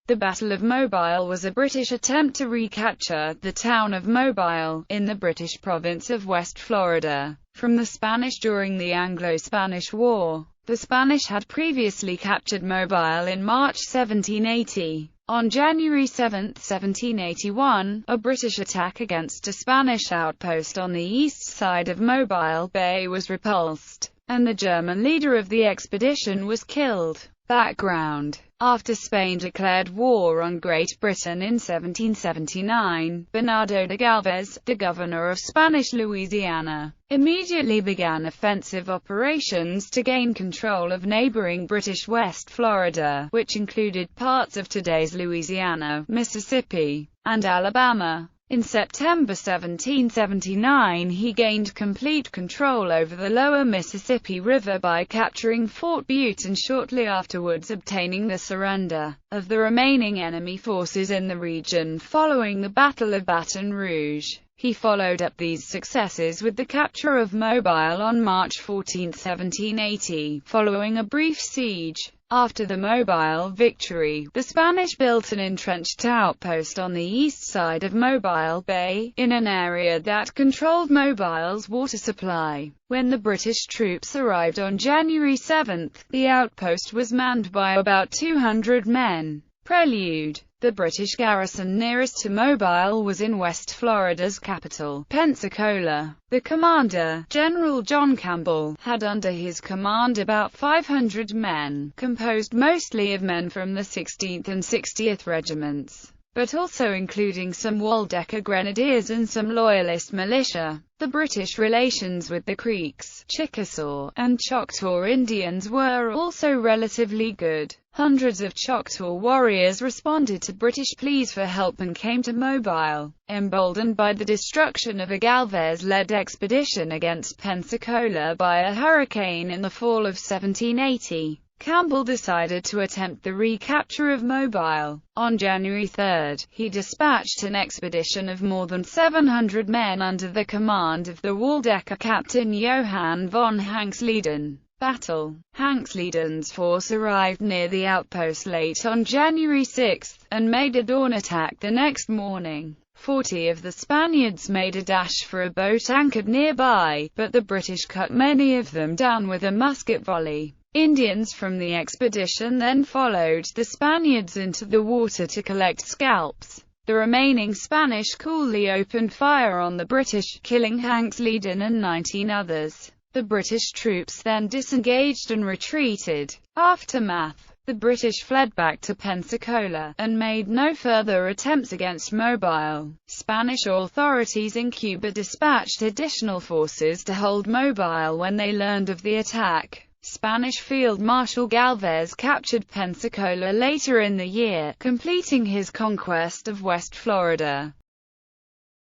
The Battle of Mobile was a British attempt to recapture the town of Mobile, in the British province of West Florida, from the Spanish during the Anglo-Spanish War. The Spanish had previously captured Mobile in March 1780. On January 7, 1781, a British attack against a Spanish outpost on the east side of Mobile Bay was repulsed, and the German leader of the expedition was killed. Background: after Spain declared war on Great Britain in 1779, Bernardo de Galvez, the governor of Spanish Louisiana, immediately began offensive operations to gain control of neighboring British West Florida, which included parts of today's Louisiana, Mississippi, and Alabama. In September 1779 he gained complete control over the lower Mississippi River by capturing Fort Butte and shortly afterwards obtaining the surrender of the remaining enemy forces in the region following the Battle of Baton Rouge. He followed up these successes with the capture of Mobile on March 14, 1780, following a brief siege. After the Mobile victory, the Spanish built an entrenched outpost on the east side of Mobile Bay, in an area that controlled Mobile's water supply. When the British troops arrived on January 7, the outpost was manned by about 200 men. Prelude: the British garrison nearest to Mobile was in West Florida's capital, Pensacola. The commander, General John Campbell, had under his command about 500 men, composed mostly of men from the 16th and 60th regiments, but also including some Waldecker Grenadiers and some Loyalist militia. The British relations with the Creeks, Chickasaw, and Choctaw Indians were also relatively good. Hundreds of Choctaw warriors responded to British pleas for help and came to Mobile. Emboldened by the destruction of a Galvez-led expedition against Pensacola by a hurricane in the fall of 1780, Campbell decided to attempt the recapture of Mobile. On January 3, he dispatched an expedition of more than 700 men under the command of the Waldecker captain Johann von Hanxleden. Battle: Hanxleden's force arrived near the outpost late on January 6, and made a dawn attack the next morning. 40 of the Spaniards made a dash for a boat anchored nearby, but the British cut many of them down with a musket volley. Indians from the expedition then followed the Spaniards into the water to collect scalps. The remaining Spanish coolly opened fire on the British, killing Hanxleden and 19 others. The British troops then disengaged and retreated. Aftermath: the British fled back to Pensacola, and made no further attempts against Mobile. Spanish authorities in Cuba dispatched additional forces to hold Mobile when they learned of the attack. Spanish Field Marshal Galvez captured Pensacola later in the year, completing his conquest of West Florida.